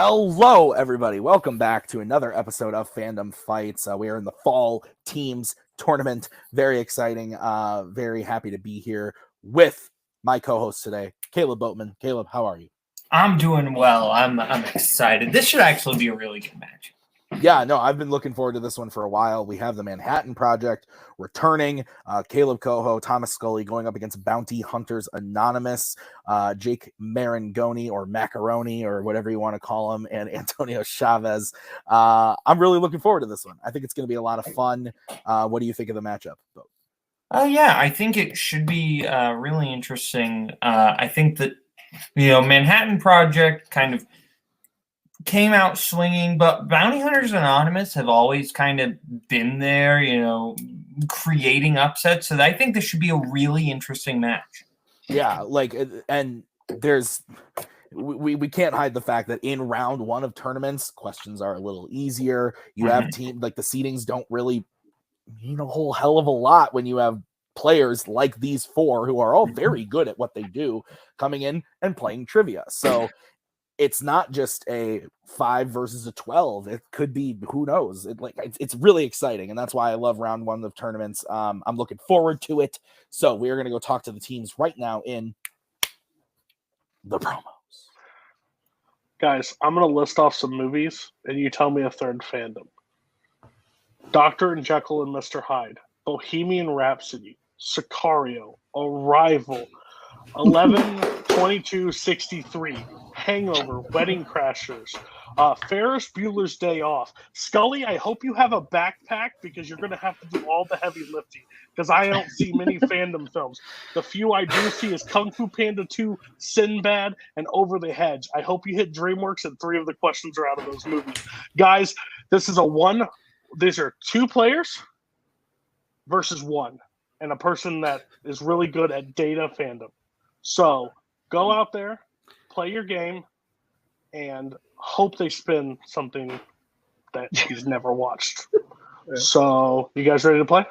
Hello, everybody. Welcome back to another episode of Fandom Fights. We are in the fall teams tournament. Very exciting. Very happy to be here with my co-host today, Caleb Boatman. Caleb, how are you? I'm doing well. I'm excited. This should actually be a really good match. Yeah, no, I've been looking forward to this one for a while. We have the Manhattan Project returning. Caleb Coho, Thomas Scully going up against Bounty Hunters Anonymous, Jake Marangoni or Macaroni or whatever you want to call him, and Antonio Chavez. I'm really looking forward to this one. I think it's going to be a lot of fun. What do you think of the matchup? Yeah, I think it should be really interesting. I think that, Manhattan Project kind of came out swinging, but Bounty Hunters Anonymous have always kind of been there, creating upsets. So I think this should be a really interesting match. Yeah, and there's we can't hide the fact that in round one of tournaments, questions are a little easier. You have team like the seedings don't really mean a whole hell of a lot when you have players like these four who are all very good at what they do coming in and playing trivia. So it's not just a 5 versus a 12. It could be, who knows? It's really exciting, and that's why I love round one of tournaments. I'm looking forward to it. So we are going to go talk to the teams right now in the promos. Guys, I'm going to list off some movies, and you tell me if they're in fandom. Dr. and Jekyll and Mr. Hyde, Bohemian Rhapsody, Sicario, Arrival, 11/22/63, Hangover, Wedding Crashers, Ferris Bueller's Day Off. Scully, I hope you have a backpack because you're going to have to do all the heavy lifting because I don't see many fandom films. The few I do see is Kung Fu Panda 2, Sinbad, and Over the Hedge. I hope you hit DreamWorks and 3 of the questions are out of those movies. Guys, these are 2 players versus 1 and a person that is really good at data fandom. So go out there, play your game, and hope they spin something that he's never watched. So, you guys ready to play?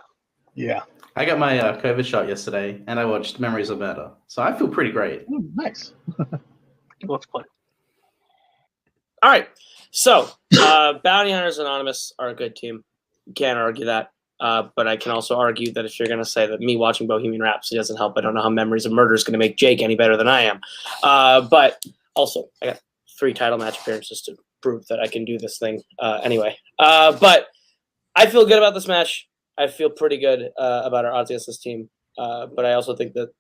Yeah. I got my COVID shot yesterday, and I watched Memories of Murder. So I feel pretty great. Nice. Let's play. All right. So, Bounty Hunters Anonymous are a good team. You can't argue that. But I can also argue that if you're going to say that me watching Bohemian Rhapsody doesn't help, I don't know how Memories of Murder is going to make Jake any better than I am. But also, I got 3 title match appearances to prove that I can do this thing anyway. But I feel good about this match. I feel pretty good about our odds against this team. But I also think that,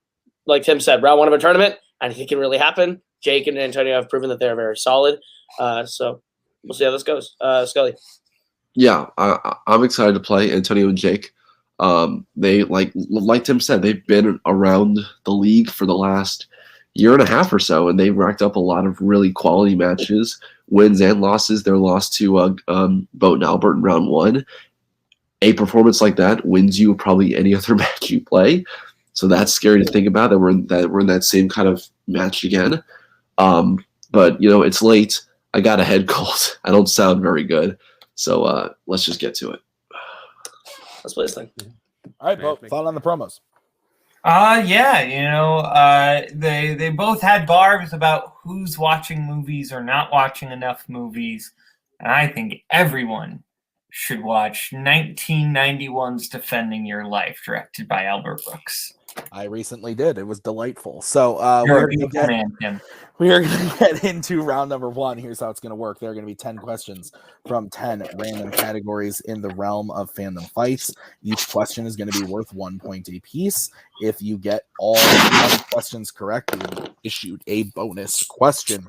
like Tim said, round one of a tournament, I think it can really happen. Jake and Antonio have proven that they're very solid. So we'll see how this goes. Scully. Yeah, I'm excited to play Antonio and Jake. They like Tim said, they've been around the league for the last year and a half or so, and they've racked up a lot of really quality matches, wins and losses. Their loss to Boat and Albert in round 1. A performance like that wins you probably any other match you play. So that's scary to think about that we're in that same kind of match again. But it's late. I got a head cold. I don't sound very good. So let's just get to it. Let's play this thing. All right, Bo, thought on the promos. They both had barbs about who's watching movies or not watching enough movies. And I think everyone should watch 1991's Defending Your Life, directed by Albert Brooks. I recently did. It was delightful. So You're a beautiful man, Tim. We are going to get into round number 1. Here's how it's going to work. There are going to be 10 questions from 10 random categories in the realm of fandom fights. Each question is going to be worth 1 point apiece. If you get all 10 questions correct, you will be issued a bonus question.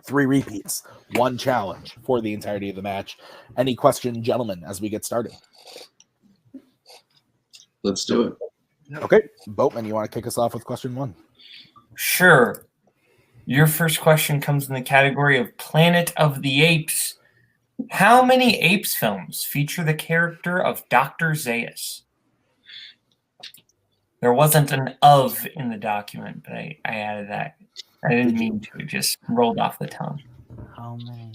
3 repeats, 1 challenge for the entirety of the match. Any question, gentlemen, as we get started? Let's do it. Okay, Boatman, you want to kick us off with question 1? Sure. Your first question comes in the category of Planet of the Apes. How many Apes films feature the character of Dr. Zaius? There wasn't an "of" in the document, but I added that. I didn't mean to. It just rolled off the tongue. How many?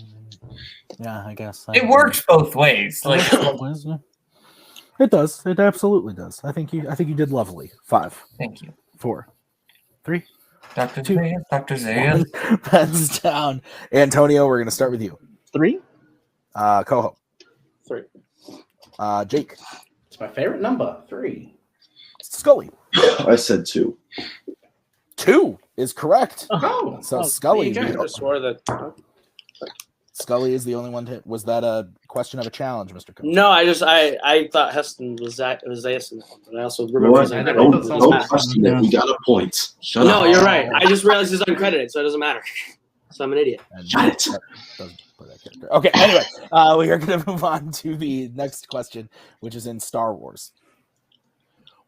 Yeah, I guess. It works both ways. Like it does. It absolutely does. I think you did lovely. 5. Thank you. 4, 3, Dr. Two. Zayas, Dr. Zayas. 1 pens down. Antonio, we're gonna start with you. 3. Coho. 3. Jake. It's my favorite number, 3. Scully. I said 2. 2 is correct. Oh, So Oh, Scully. there you go. I swore that. Scully is the only one to. Was that a question of a challenge, Mr. Coho? No, I thought Heston was Zayas, but I also remember What? he's I uncredited. never Don't, thought It so. doesn't don't matter. question it. We got a point. Shut No, up. you're right. I just realized he's uncredited, so it doesn't matter. So I'm an idiot. And Got it. that doesn't play that character. Okay, anyway, we are going to move on to the next question, which is in Star Wars.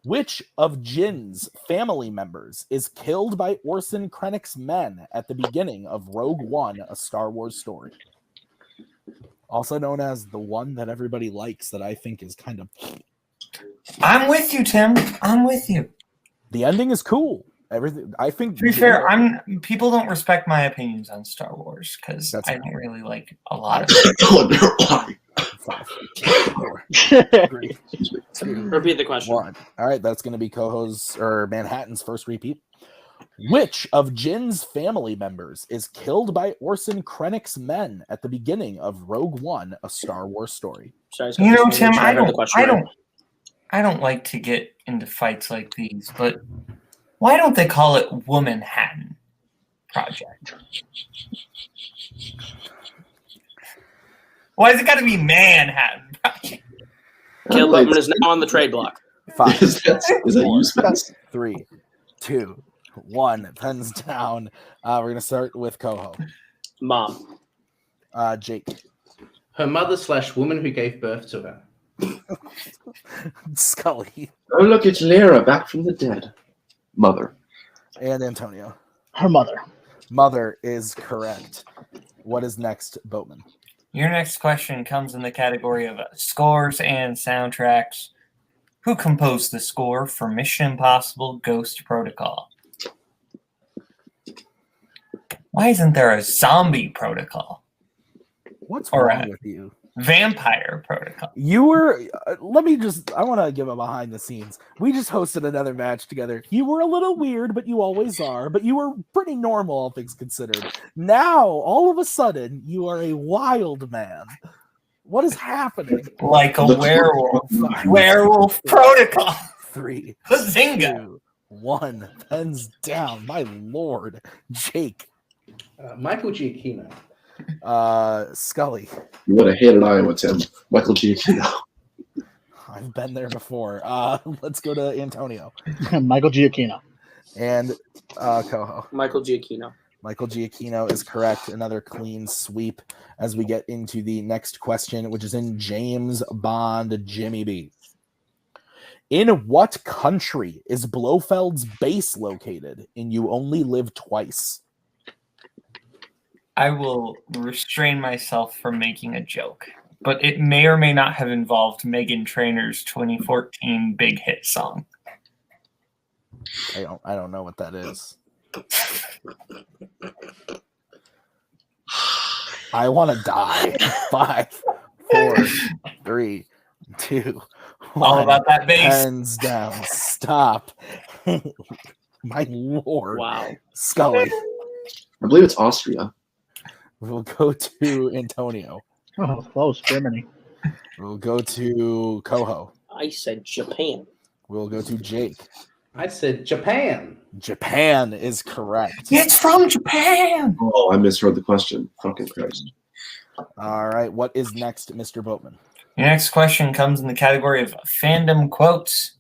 Which of Jin's family members is killed by Orson Krennic's men at the beginning of Rogue One, a Star Wars story? Also known as the one that everybody likes that I think is kind of... I'm with you, Tim. I'm with you. The ending is cool. Everything. I think... To be fair, people don't respect my opinions on Star Wars because That's I fine. don't really like a lot of it. 5, 4, 3, 2, Repeat the question. 1. All right, that's going to be Coho's or Manhattan's first repeat. Which of Jin's family members is killed by Orson Krennic's men at the beginning of Rogue One, a Star Wars story? Sorry, You know, just Tim, make sure I heard the question right. don't like to get into fights like these, but why don't they call it Womanhattan Project? Why has it got to be Manhattan Project? Caleb Butman is now on the trade block. 5, Is that you, Spence? 3, 2, 1. Pens down. We're going to start with Coho. Mom. Jake. Her mother / woman who gave birth to her. Scully. Oh, look, it's Lyra back from the dead. Mother. And Antonio. Her mother. Mother is correct. What is next, Boatman? Your next question comes in the category of scores and soundtracks. Who composed the score for Mission Impossible Ghost Protocol? Why isn't there a zombie protocol? What's All wrong right. with you? Vampire protocol. You were, I want to give a behind the scenes. We just hosted another match together. You were a little weird, but you always are. But you were pretty normal, all things considered. Now, all of a sudden, you are a wild man. What is happening? Like a The- werewolf. 5, Werewolf protocol. 3, Bazinga. 2, 1. Pens down. My lord. Jake. Michael Giacchino. Scully. You would have hated Iowa, Tim. Michael Giacchino. I've been there before. Let's go to Antonio. Michael Giacchino. And Coho. Michael Giacchino. Michael Giacchino is correct. Another clean sweep as we get into the next question, which is in James Bond Jimmy B. In what country is Blofeld's base located in You Only Live Twice? I will restrain myself from making a joke, but it may or may not have involved Meghan Trainor's 2014 big hit song. I don't know what that is. I want to die. 5, 4, 3, 2, 1. All about that bass. Pens down. Stop. My lord. Wow. Scully. I believe it's Austria. We'll go to Antonio. Oh, close. Germany. We'll go to Coho. I said Japan. We'll go to Jake. I said Japan. Japan is correct. It's from Japan. Oh, I misheard the question. Fucking Christ. All right. What is next, Mr. Boatman? Your next question comes in the category of fandom quotes.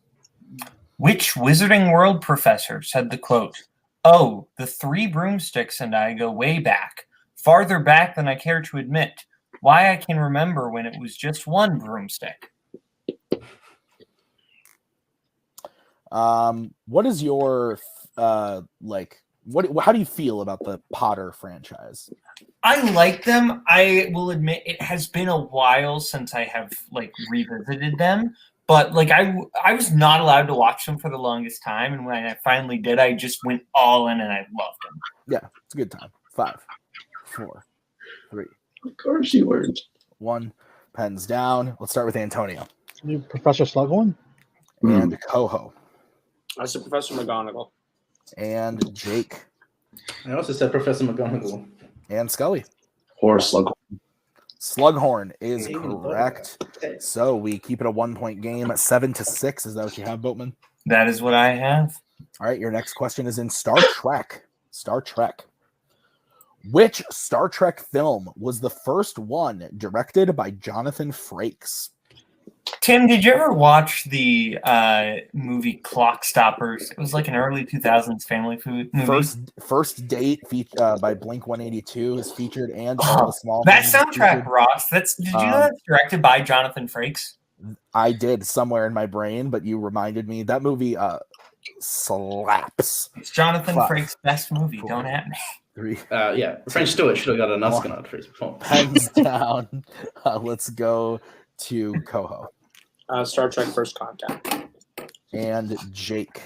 Which Wizarding World professor said the quote, "Oh, the 3 broomsticks and I go way back, farther back than I care to admit. Why I can remember when it was just 1 broomstick." What is your how do you feel about the Potter franchise? I like them. I will admit it has been a while since I have revisited them, but I was not allowed to watch them for the longest time, and when I finally did, I just went all in and I loved them. Yeah, it's a good time. 5, 4, 3, Of course you weren't. 1. Pens down. Let's start with Antonio Professor Slughorn. and Coho. I said Professor McGonagall. And Jake. I also said Professor McGonagall. And Scully. Horse Slug. Slughorn is Even thought of correct. that. Okay. So we keep it a 1-point game at 7-6. Is that what you have, Boatman? That is what I have. All right, your next question is in Star Trek. Star Trek. Which Star Trek film was the first one directed by Jonathan Frakes? Tim, did you ever watch the movie Clock Stoppers? It was like an early 2000s family food movie. First Date by Blink 182 is featured, and All the Small That Things is soundtrack featured. rocks. Did you know that's directed by Jonathan Frakes? I did somewhere in my brain, but you reminded me. That movie slaps. It's Jonathan 5, Frakes' best movie. 4, Don't at me. 3. Yeah, French Stewart should have got an Oscar nod for his performance. Pens down. Let's go to Coho Star Trek First Contact. and Jake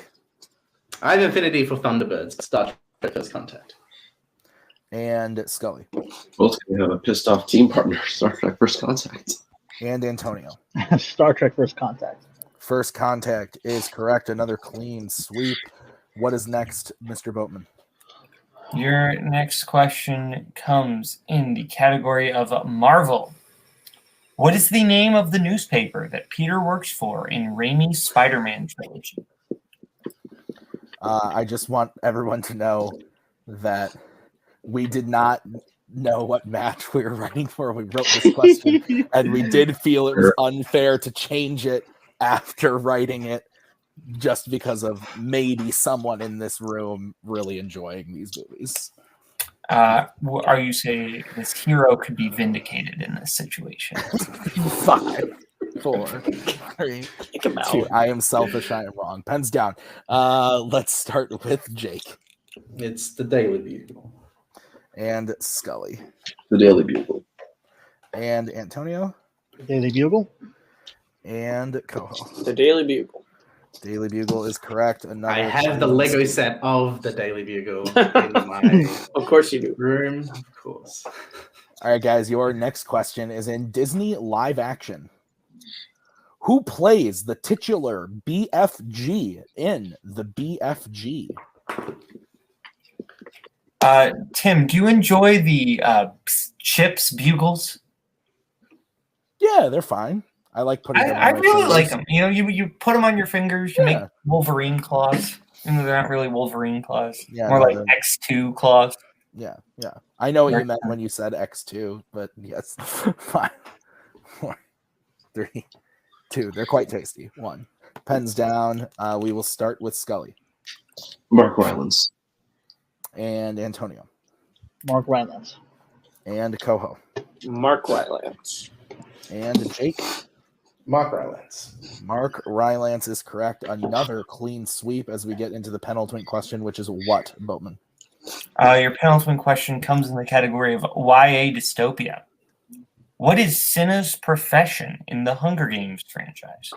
I have Infinity for Thunderbirds. Star Trek First Contact. and Scully Both gonna have a pissed off team partner. Star Trek First Contact. and Antonio. Star Trek First Contact. First Contact is correct. Another clean sweep. What is next, Mr. Boatman? Your next question comes in the category of Marvel. What is the name of the newspaper that Peter works for in Raimi's Spider-Man trilogy? I just want everyone to know that we did not know what match we were writing for when we wrote this question, and we did feel it was unfair to change it after writing it, just because of maybe someone in this room really enjoying these movies. Are you saying this hero could be vindicated in this situation? 5, 4, 3, Kick him out. 2. I am selfish. I am wrong. Pens down. Let's start with Jake It's the Daily Bugle. and Scully The Daily Bugle. and Antonio Daily Bugle. and Coho. The Daily Bugle. Daily Bugle is correct. Another I have the clean Lego sweep. set of the Daily Bugle in my Of course you do. room. Of course. All right, guys, your next question is in Disney live action. Who plays the titular BFG in the BFG? Tim, do you enjoy the Chips Bugles? Yeah, they're fine. I like putting them on I my really fingers. like them. You know, you put them on your fingers, you make Yeah. Wolverine claws. And they're not really Wolverine claws. Yeah, More no, like they're- X2 claws. Yeah. I know what you They're meant when you said X2, but yes. 5, 4, 3, 2. They're quite tasty. 1. Pens down. We will start with Scully Mark Rylance. and Antonio Mark Rylance. and Coho Mark Rylance. and Jake. Mark Rylance. Mark Rylance is correct. Another clean sweep as we get into the penultimate question, which is what, Boatman? Your penultimate question comes in the category of YA dystopia. What is Cinna's profession in the Hunger Games franchise?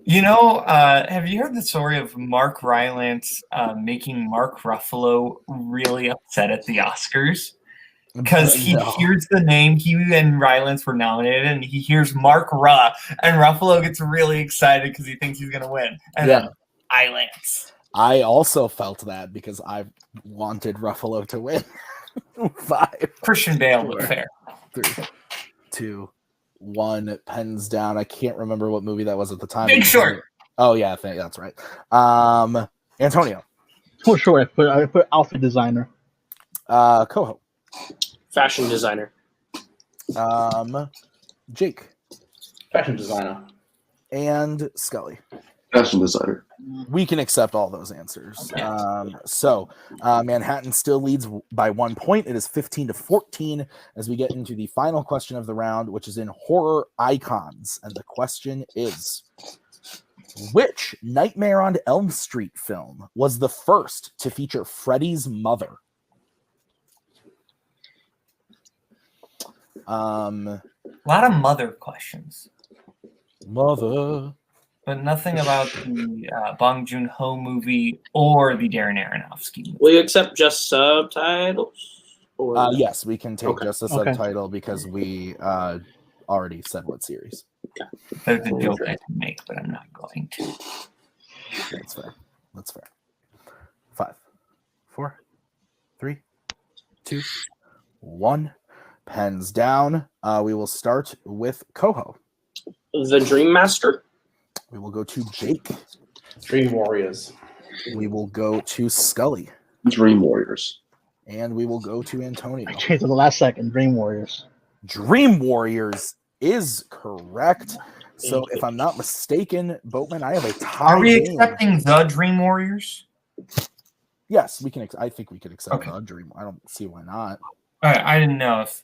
You know, have you heard the story of Mark Rylance making Mark Ruffalo really upset at the Oscars? Because he No. hears the name, he and Rylance were nominated, and he hears Mark Ruh, and Ruffalo gets really excited because he thinks he's going to win. And Yeah. then Rylance. I also felt that because I wanted Ruffalo to win. 5, Christian Bale, but fair. 3, 2, 1. Pens down. I can't remember what movie that was at the time. Big Short. Oh yeah, I think that's right. Antonio, For sure, I put outfit designer. Coho, Fashion designer. Jake, Fashion designer. and Scully. Fashion designer. We can accept all those answers. So Manhattan still leads by 1 point. It is 15-14 as we get into the final question of the round, which is in horror icons. And the question is, which Nightmare on Elm Street film was the first to feature Freddy's mother? A lot of mother questions, Mother. but nothing about the Bong Joon-ho movie or the Darren Aronofsky movie. Will you accept just subtitles? Or Yes, we can take Okay. just a Okay. subtitle because we already said what series. There's a joke I can make, but I'm not going to. That's fair. RD1. Pens down. We will start with Coho. The Dream Master. We will go to Jake. Dream Warriors. We will go to Scully. Dream Warriors. And we will go to Antonio. I changed at the last second. Dream Warriors. Dream Warriors is correct. So if I'm not mistaken, Boatman, I have a tie. Are we game. accepting the Dream Warriors? Yes, we can. I think we could accept Okay. the Dream. I don't see why not. All right, I didn't know if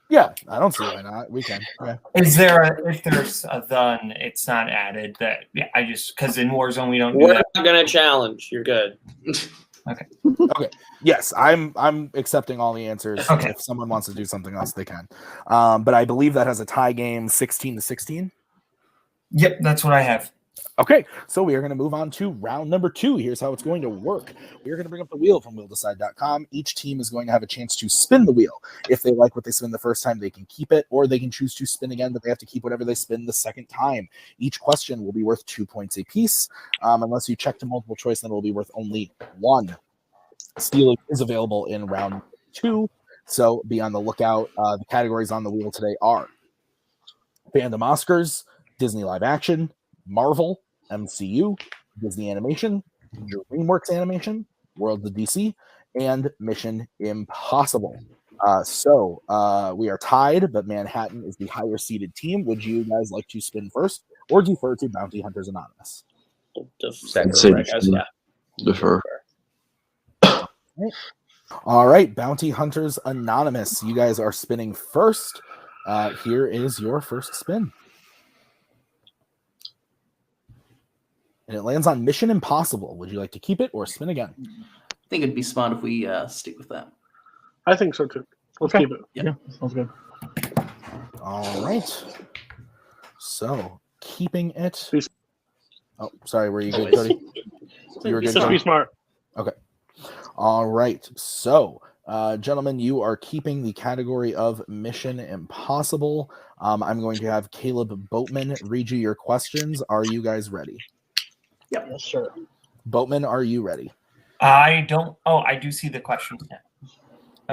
Yeah, I don't see why not. We can. Yeah. is there if there's a the and it's not added that I just because in Warzone we don't do We're that. not gonna challenge. You're good. Yes, I'm accepting all the answers. Okay. If someone wants to do something else, they can. But I believe that has a tie game, 16-16. Yep, that's what I have. Okay, so we are going to move on to round number 2. Here's how it's going to work. We're going to bring up the wheel from wheeldecide.com. Each team is going to have a chance to spin the wheel. If they like what they spin the first time, they can keep it, or they can choose to spin again, but they have to keep whatever they spin the second time. Each question will be worth 2 points apiece. Unless you check to multiple choice, then it will be worth only 1. Stealing is available in round 2, so be on the lookout. The categories on the wheel today are Fandom Oscars, Disney Live Action, Marvel, MCU, Disney Animation, DreamWorks Animation, World of DC, and Mission Impossible. So we are tied, but Manhattan is the higher seeded team. Would you guys like to spin first or defer to Bounty Hunters Anonymous? I'd say Right, guys, yeah. defer. All right, Bounty Hunters Anonymous. You guys are spinning first. Here is your first spin. And it lands on Mission Impossible. Would you like to keep it or spin again? I think it'd be smart if we stick with that. I think so too. Let's Okay. keep it. Yeah, sounds good. All right. So keeping it. Peace. Oh, sorry. Were you good, Always. Cody? You were good. Just be John? smart. All right. So, gentlemen, you are keeping the category of Mission Impossible. I'm going to have Caleb Boatman read you your questions. Are you guys ready? Yes, sir. Boatman, are you ready? I don't. Oh, I do see the questions now.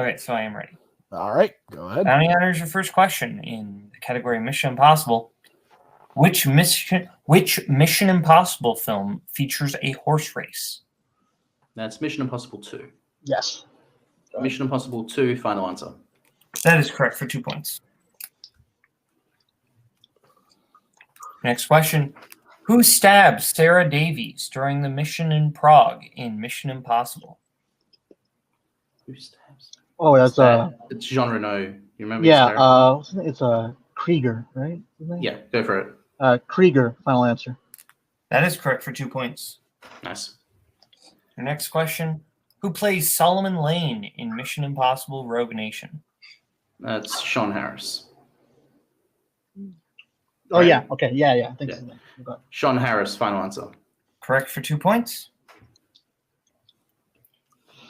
Okay, so I am ready. All right. Go ahead. Bounty Hunters, your first question in the category Mission Impossible. Which Mission Impossible film features a horse race? That's Mission Impossible 2. Yes. Mission Impossible 2, final answer. That is correct for 2 points. Next question. Who stabbed Sarah Davies during the mission in Prague in Mission Impossible? Who stabs? Oh, that's It's Jean Reno. You remember? his yeah. character? What's his name? It's Krieger, right? His name? Yeah, go for it. Krieger. Final answer. That is correct for 2 points. Nice. Your next question. Who plays Solomon Lane in Mission Impossible Rogue Nation? That's Sean Harris. Oh Right. yeah. Okay. Yeah. I think. Yeah. His name. Okay. Sean Harris, final answer. Correct for 2 points.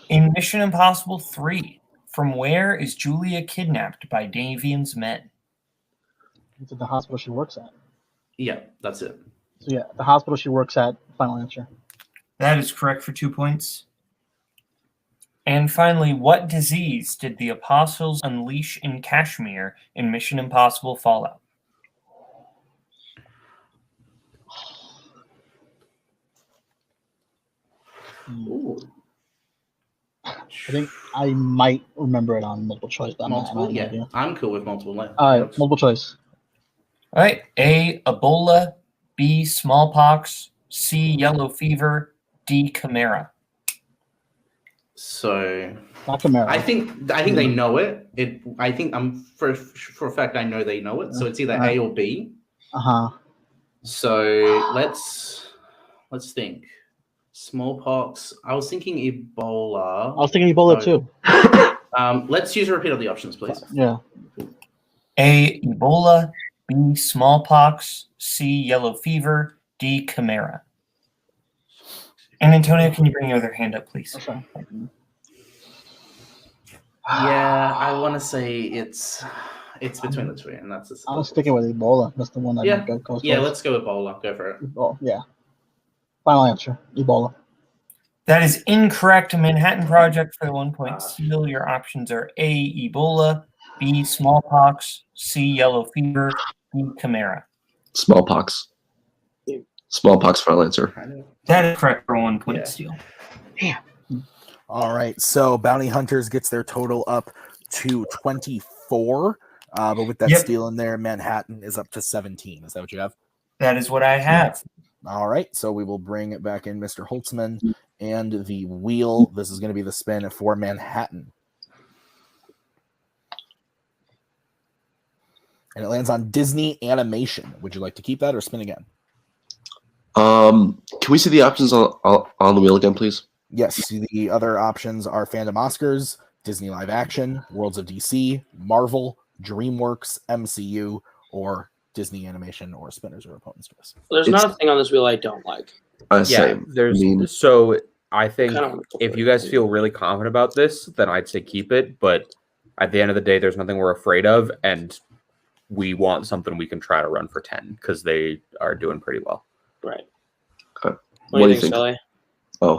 In Mission Impossible 3, from where is Julia kidnapped by Davian's men? It's at the hospital she works at. Yeah, that's it. So yeah, the hospital she works at. Final answer. That is correct for 2 points. And finally, what disease did the apostles unleash in Kashmir in Mission Impossible Fallout? Ooh. I think I might remember it on multiple choice, but I'm not Multiple? an Yeah, idea. I'm cool with multiple. All right, multiple choice. All right. A, Ebola. B, smallpox. C, yellow fever. D, chimera. So Not Camaro. I think they know it. I think I'm for a fact I know they know it. So it's either A or B. Uh-huh. So let's think. Smallpox. I was thinking Ebola. I was thinking Ebola too. Let's use a repeat of the options, please. Yeah. A, Ebola. B, smallpox. C, yellow fever. D, chimera. And Antonio, can you bring your other hand up, please? Okay. Yeah, I want to say it's between the two, and that's. I was sticking with Ebola. That's the one that Yeah. goes Yeah, first. let's go with Ebola. Go for it. Ebola. Yeah. Final answer. Ebola. That is incorrect. Manhattan Project for the 1 point steal. Your options are A, Ebola, B, smallpox, C, yellow fever, D, chimera. Smallpox. Smallpox final answer. That is correct for 1 point Yeah. steal. All right, so Bounty Hunters gets their total up to 24, but with that Yep. steal in there, Manhattan is up to 17. Is that what you have? That is what I have. All right, so we will bring it back in Mr. Holtzman and the wheel. This is going to be the spin for Manhattan. And it lands on Disney Animation. Would you like to keep that or spin again? Can we see the options on the wheel again, please? Yes, the other options are Fandom Oscars, Disney Live Action, Worlds of DC, Marvel, DreamWorks, MCU, or Disney Animation, or Spinners or Opponent's Choice. There's not a thing on this wheel I don't like. Same. There's I mean, so I think Kinda wanna go if for you it. guys feel really confident about this, then I'd say keep it. But at the end of the day, there's nothing we're afraid of, and we want something we can try to run for 10 because they are doing pretty well. Right. Okay. What do you think, Scully? Oh,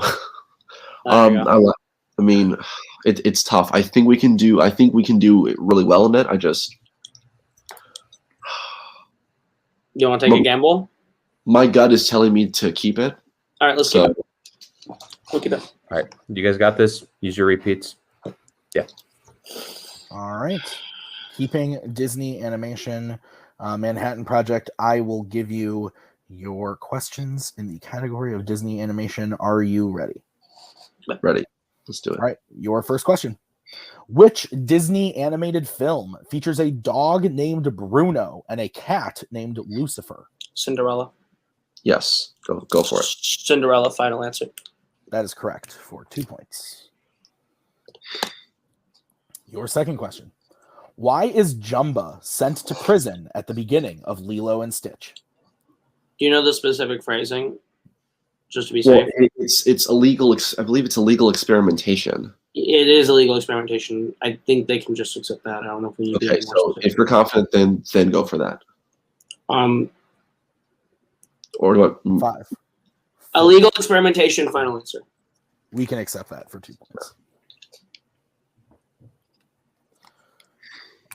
There you go. I mean, it's tough. I think we can do it really well in it. I just You want to take a gamble? my gut is telling me to keep it. All right, let's keep it. We'll keep it. All right, you guys got this. Use your repeats. All right. Keeping Disney Animation, Manhattan Project, I will give you your questions in the category of Disney Animation. Are you ready? Ready? Let's do it. All right. Your first question. Which Disney animated film features a dog named Bruno and a cat named Lucifer? Cinderella. Yes. Go for it. Cinderella, final answer. That is correct for 2 points. Your second question. Why is Jumba sent to prison at the beginning of Lilo and Stitch? Do you know the specific phrasing? Just to be Well, safe. it's illegal. I believe it's illegal experimentation. It is illegal experimentation. I think they can just accept that. I don't know if we need to Okay, be more so specific. if you're confident, then go for that. Or what? 5. Illegal experimentation, final answer. We can accept that for 2 points.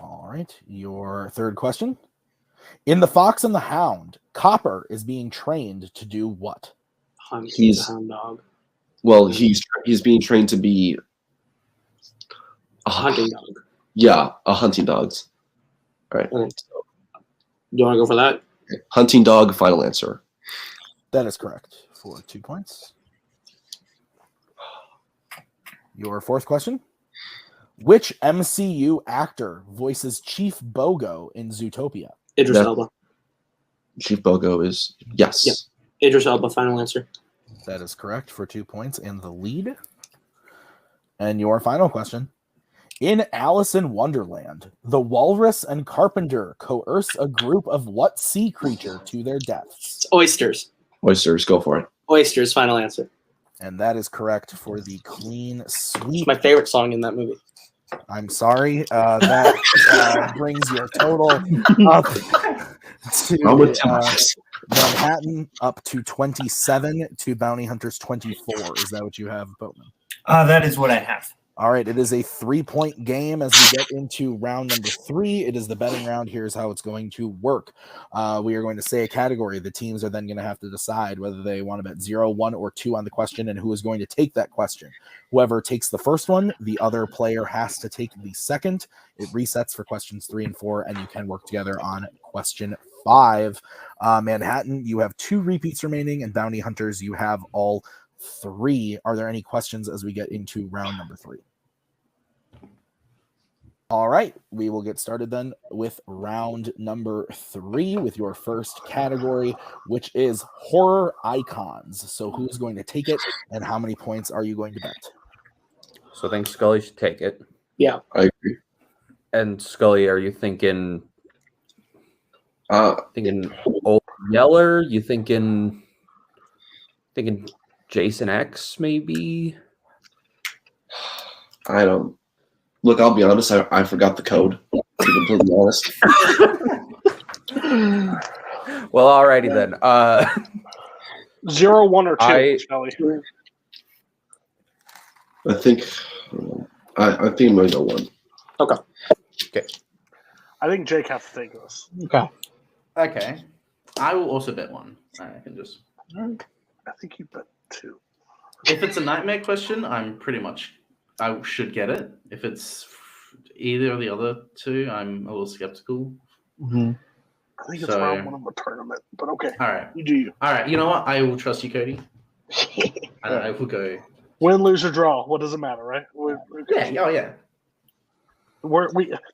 All right. Your third question. In The Fox and the Hound, Copper is being trained to do what? Hunt He's- the hound dog. Well, he's being trained to be A hunting dog. Yeah, a hunting dogs. All right. Okay. You want to go for that? Hunting dog, final answer. That is correct for 2 points. Your fourth question. Which MCU actor voices Chief Bogo in Zootopia? Idris That- Elba. Chief Bogo is yes. Yeah. Idris Elba, final answer. That is correct for 2 points and the lead. And your final question. In Alice in Wonderland, the walrus and carpenter coerce a group of what sea creature to their deaths? It's oysters. Oysters, go for it. Oysters, final answer. And that is correct for the clean sweep. It's my favorite song in that movie. I'm sorry. That brings your total up I'm with to Manhattan up to 27 to Bounty Hunters 24. Is that what you have, Boatman? That is what I have. All right. It is a 3-point game as we get into round number 3. It is the betting round. Here's how it's going to work. We are going to say a category. The teams are then going to have to decide whether they want to bet 0, 1, or 2 on the question and who is going to take that question. Whoever takes the first one, the other player has to take the second. It resets for questions 3 and 4, and you can work together on question 5. Manhattan, you have 2 repeats remaining, and Bounty Hunters, you have all 3. Are there any questions as we get into round number 3? All right, we will get started then with round number 3 with your first category, which is horror icons. So who's going to take it and how many points are you going to bet? So I think Scully should take it. Yeah. I agree. And Scully, are you thinking Uh, Old Yeller? You thinking Jason X maybe? I don't look. I'll be honest. I forgot the code. To be completely honest. Well, alrighty then. 0, 1, or 2, I- Shelly. I think I think I'm gonna go 1. I think Jake has to take this. Okay. Okay. I will also bet 1. I can just. I think you bet 2. If it's a nightmare question, I should get it. If it's either of the other 2, I'm a little skeptical. Mm-hmm. I think it's round 1 of a tournament, but okay. All right. You do you. All right. You know what? I will trust you, Cody. And I will go. Win, lose, or draw. What does it matter, right? Yeah. Oh, yeah.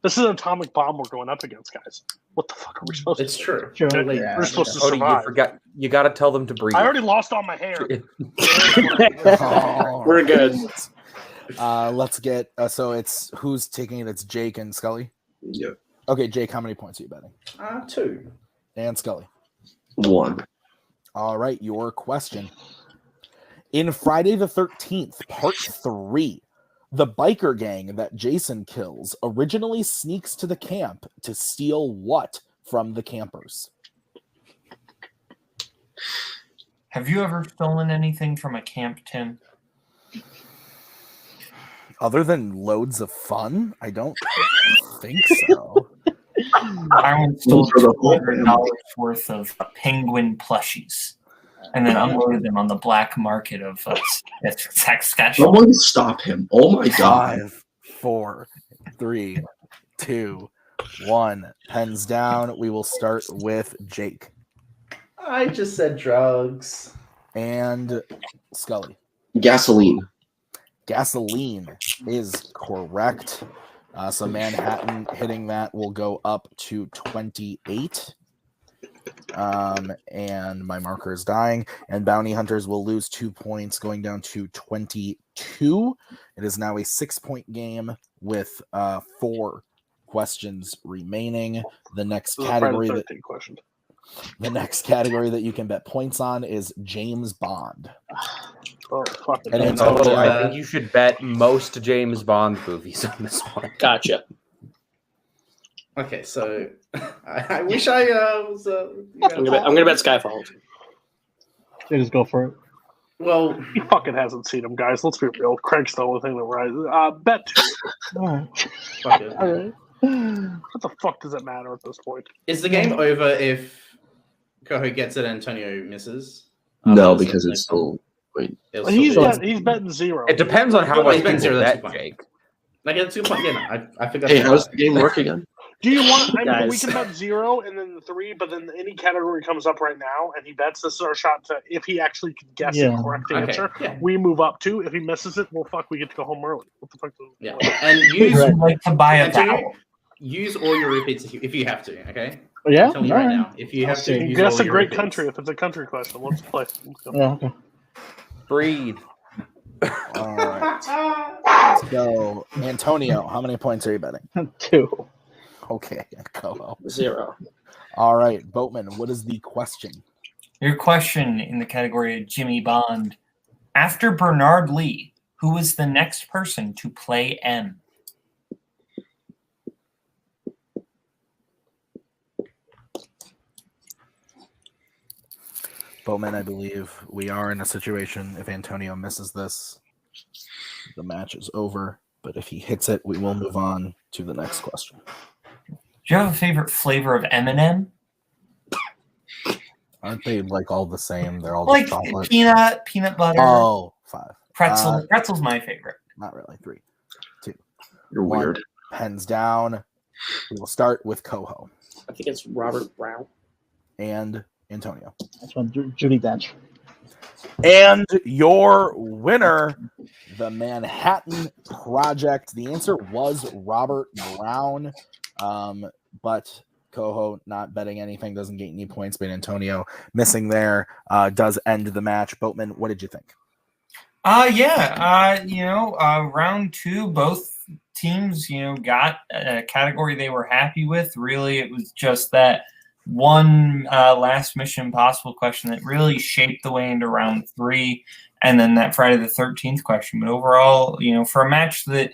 This is an atomic bomb we're going up against, guys. What the fuck are we supposed It's to do? true. Sure. We're supposed to Cody, you survive. forgot. You got to tell them to breathe. I already lost all my hair. All We're right. good. Let's get so it's who's taking it? It's Jake and Scully. Yeah. Okay, Jake, how many points are you betting? 2. And Scully. 1. All right, your question. In Friday the 13th, Part 3, the biker gang that Jason kills originally sneaks to the camp to steal what from the campers? Have you ever stolen anything from a camp, Tim? Other than loads of fun? I don't think so. I once stole Those are the whole $200 worth of penguin plushies and then unloaded them on the black market of Saskatchewan. Someone stop him. Oh my god. 5, 4, 3, 2, 1. Pens down. We will start with Jake I just said drugs. and Scully. Gasoline. Gasoline is correct. So Manhattan hitting that will go up to 28. And my marker is dying. And Bounty Hunters will lose 2 points, going down to 22. It is now a 6-point game with 4 questions remaining. The next This is category Friday that the 13th question. the next category that you can bet points on is James Bond. Oh, fuck it. And it's Oh, also I think you should bet most James Bond movies on this one. Gotcha. Okay, so I wish I was. I'm gonna bet Skyfall. So just go for it. Well, He fucking hasn't seen him, guys. Let's be real. Craig's the only thing that right. Bet 2. All right. fuck it. All right. What the fuck does it matter at this point? Is the game over if Koho gets it and Antonio misses? No, After the because next it's still. Wait. It'll Well, he's still be- he's betting 0. It depends on how Well, much he's been people 0, that's bet, 2 Jake. I get 2 points. Yeah, no, I forgot. Hey, how does the game work again? Do you want? I mean, we Guys. can bet 0 and then 3, but then any category comes up right now, and he bets. This is our shot to if he actually can guess Yeah. the correct Okay, answer. yeah. We move up 2. If he misses it, well, fuck, we get to go home early. What the fuck? Yeah, and use Would like to buy a Antonio, vowel. use all your repeats if you have to. Okay, Yeah. I'm telling you All right right. now. If you have to, see. use Guess all a your great repeats. country. If it's a country question, let's play. Let's go. Yeah. Okay. Breathe. all right. So Antonio, how many points are you betting? 2. Okay, go. 0. All right, Boatman, what is the question? Your question in the category of Jimmy Bond. After Bernard Lee, who was the next person to play M? Boatman, I believe we are in a situation. If Antonio misses this, the match is over. But if he hits it, we will move on to the next question. Do you have a favorite flavor of M&M? Aren't they like all the same? They're all Like just chocolate. peanut butter, Oh, 5. pretzel. Pretzel's my favorite. Not really. 3. You're One. weird. Pens down. We will start with Coho I think it's Robert Brown. and Antonio. That's one. Judy Dench. And your winner, the Manhattan Project. The answer was Robert Brown. But Coho not betting anything, doesn't get any points, but Antonio missing there does end the match. Boatman, what did you think? Round 2, both teams, got a category they were happy with. Really, it was just that one last Mission Impossible question that really shaped the way into round 3, and then that Friday the 13th question. But overall, for a match that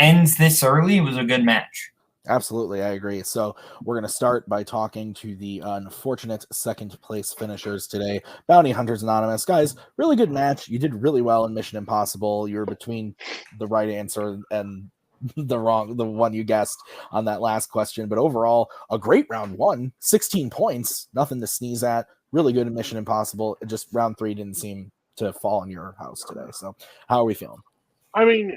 ends this early, it was a good match. Absolutely, I agree. So we're going to start by talking to the unfortunate second place finishers today. Bounty Hunters Anonymous. Guys, really good match. You did really well in Mission Impossible. You were between the right answer and the one you guessed on that last question. But overall, a great round one, 16 points, nothing to sneeze at. Really good in Mission Impossible. Just round 3 didn't seem to fall in your house today. So how are we feeling? I mean,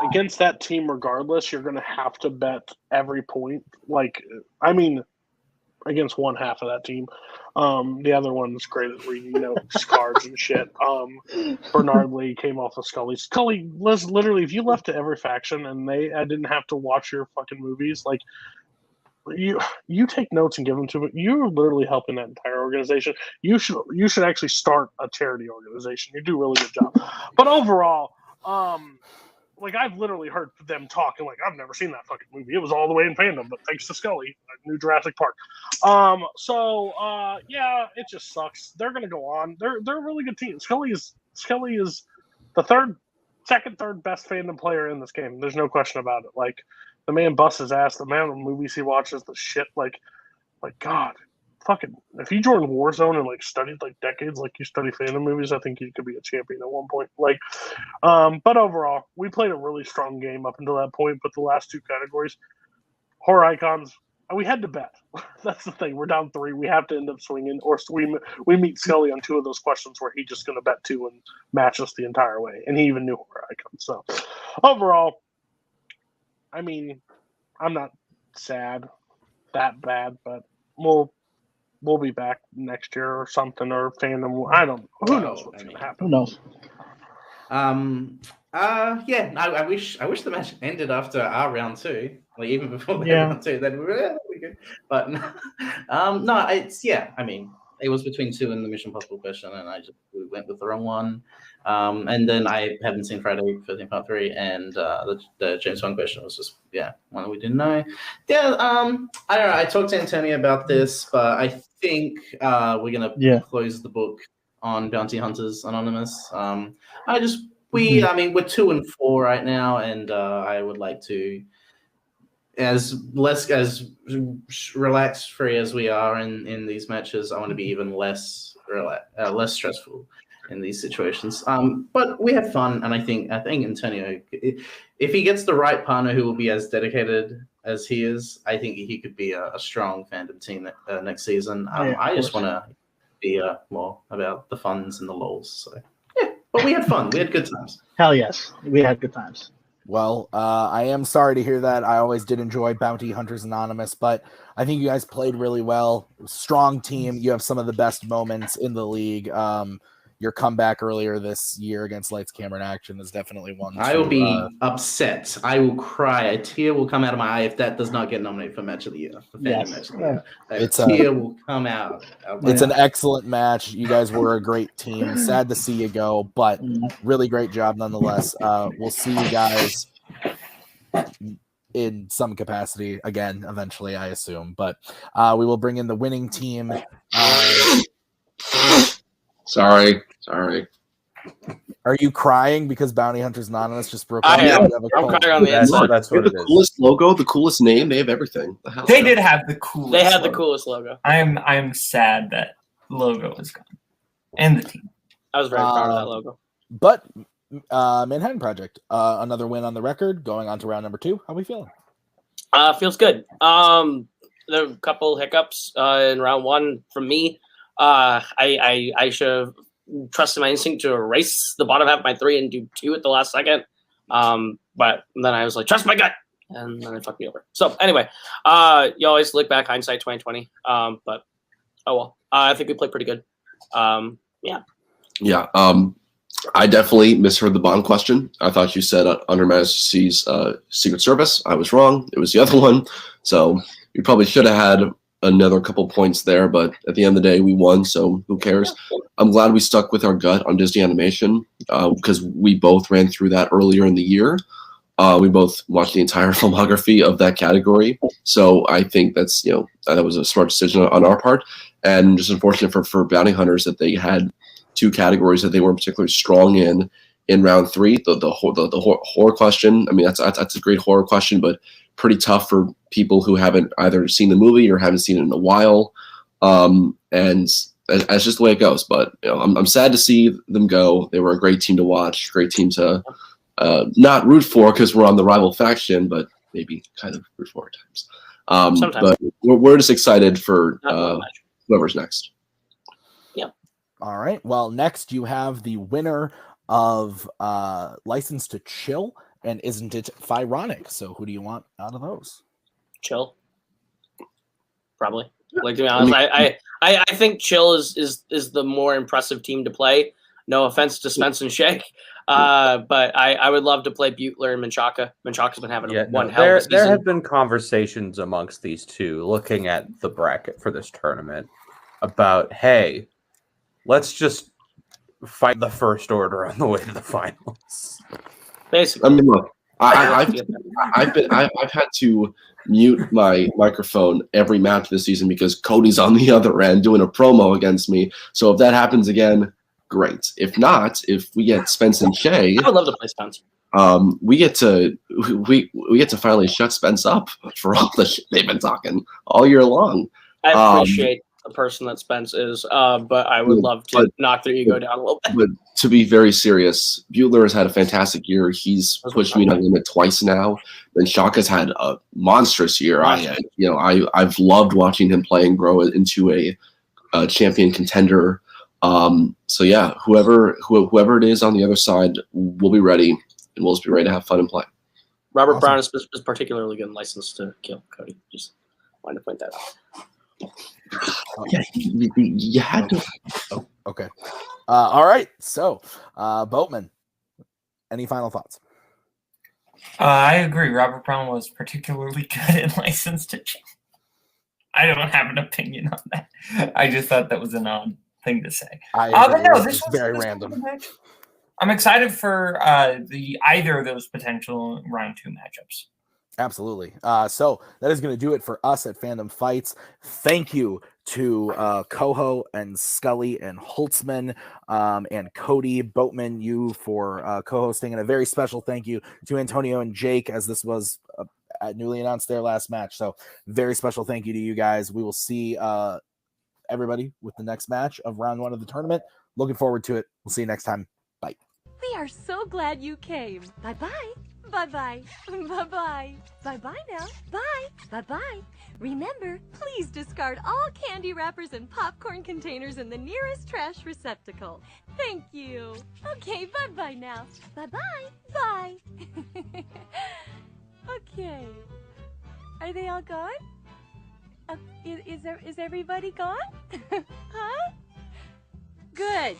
against that team, regardless, you're going to have to bet every point. Against one half of that team. The other one's great at reading notes, cards, and shit. Bernard Lee came off of Scully. Scully, literally, if you left to every faction and I didn't have to watch your fucking movies, like, you take notes and give them to me. You're literally helping that entire organization. You should actually start a charity organization. You do a really good job. But overall, I've literally heard them talking like, I've never seen that fucking movie. It was all the way in Fandom, but thanks to Scully, I knew Jurassic Park. Yeah, it just sucks. They're gonna go on. They're a really good team. Scully is the second, third best Fandom player in this game. There's no question about it. Like, the man busts his ass. The amount of movies he watches, the shit, like God. Fucking, if you joined Warzone and studied decades like you study Fandom movies, I think you could be a champion at one point. But overall, we played a really strong game up until that point. But the last 2 categories, horror icons, we had to bet. That's the thing. We're down 3. We have to end up swinging, or we meet Scully on 2 of those questions where he's just going to bet 2 and match us the entire way. And he even knew horror icons. So overall, I mean, I'm not sad that bad, but we'll be back next year or something, or Fandom. I don't. Who knows what's going to happen? Who knows? Yeah. I wish the match ended after our round 2, even before round 2. That'd be really good. But no, I mean, it was between 2 and the Mission Impossible question, and we went with the wrong one. And then I haven't seen Friday 13th Part 3, and the James Bond question was just one that we didn't know. Yeah, I don't know. I talked to Antonio about this, but I think we're gonna close the book on Bounty Hunters Anonymous. We're 2 and 4 right now, and I would like to, as relaxed free as we are in these matches, I want to be even less stressful in these situations. But we have fun, and I think Antonio, if he gets the right partner who will be as dedicated as he is, I think he could be a strong Fandom team next season. I just want to be more about the funs and the lols. So yeah, but we had fun. We had good times. Hell yes, we had good times. Well, I am sorry to hear that. I always did enjoy Bounty Hunters Anonymous, but I think you guys played really well. Strong team. You have some of the best moments in the league. Your comeback earlier this year against Lights, Camera, and Action is definitely one. I will be upset. I will cry. A tear will come out of my eye if that does not get nominated for Match of the Year. Match of the Year. A tear will come out. It's an excellent match. You guys were a great team. Sad to see you go, but really great job nonetheless. We'll see you guys in some capacity again eventually, I assume. But we will bring in the winning team. Sorry. Are you crying because Bounty Hunters Anonymous just broke up? I'm crying on the inside. That's what it is. Coolest logo, the coolest name. They have everything. They did have the coolest. They had the coolest logo. I'm sad that logo is gone, and the team. I was very proud of that logo. But Manhattan Project, another win on the record, going on to round number 2. How are we feeling? Feels good. There are a couple hiccups in round 1 from me. I should have trusted my instinct to erase the bottom half of my 3 and do 2 at the last second. But then I was like, trust my gut, and then it fucked me over. So anyway, you always look back, hindsight 2020. But oh well. I think we played pretty good. Yeah. I definitely misheard the bond question. I thought you said under Majesty's Secret Service. I was wrong. It was the other one. So you probably should have had another couple points there, but at the end of the day, we won, so who cares? I'm glad we stuck with our gut on Disney Animation because we both ran through that earlier in the year. We both watched the entire filmography of that category, so I think that's that was a smart decision on our part, and just unfortunate for Bounty Hunters that they had 2 categories that they weren't particularly strong in round 3. The horror question. I mean, that's a great horror question, but pretty tough for people who haven't either seen the movie or haven't seen it in a while. And that's just the way it goes. But I'm sad to see them go. They were a great team to watch, great team to not root for because we're on the rival faction, but maybe kind of root for at times. Sometimes. But we're just excited for whoever's next. All right. Well, next you have the winner of License to Chill and Isn't It Phyronic? So who do you want out of those? Chill. Probably. Like, to be honest, I think Chill is the more impressive team to play. No offense to Spence and Shake. But I would love to play Butler and Menchaca. Menchaca's been having one hell of a season. There have been conversations amongst these two looking at the bracket for this tournament about, hey, let's just fight the first order on the way to the finals. Basically. I mean, look, I've had to mute my microphone every match this season because Cody's on the other end doing a promo against me. So if that happens again, great. If not, if we get Spence and Shay, I would love to play Spence. We get to finally shut Spence up for all the shit they've been talking all year long. I appreciate the person that Spence is, but I would love to knock their ego down a little bit. But to be very serious, Butler has had a fantastic year. He's pushed me to the limit twice now. And Shaka's had a monstrous year. I've loved watching him play and grow into a champion contender. So yeah, whoever it is on the other side, we'll be ready, and we'll just be ready to have fun and play. Robert Brown is particularly good in License to Kill, Cody. Just wanted to point that out. Yeah, you had to. Oh, okay. All right. So, Boatman, any final thoughts? I agree. Robert Brown was particularly good in License to Chill. I don't have an opinion on that. I just thought that was an odd thing to say. But no, this was very random. I'm excited for either of those potential round 2 matchups. Absolutely. So that is going to do it for us at Fandom Fights. Thank you to Coho and Scully and Holtzman and Cody Boatman, you for co-hosting, and a very special thank you to Antonio and Jake, as this was newly announced their last match. So very special thank you to you guys. We will see everybody with the next match of round 1 of the tournament. Looking forward to it. We'll see you next time. Bye. We are so glad you came. Bye-bye. Bye-bye. Bye-bye. Bye-bye now. Bye. Bye-bye. Remember, please discard all candy wrappers and popcorn containers in the nearest trash receptacle. Thank you. Okay, bye-bye now. Bye-bye. Bye. Okay. Are they all gone? Is everybody gone? Huh? Good.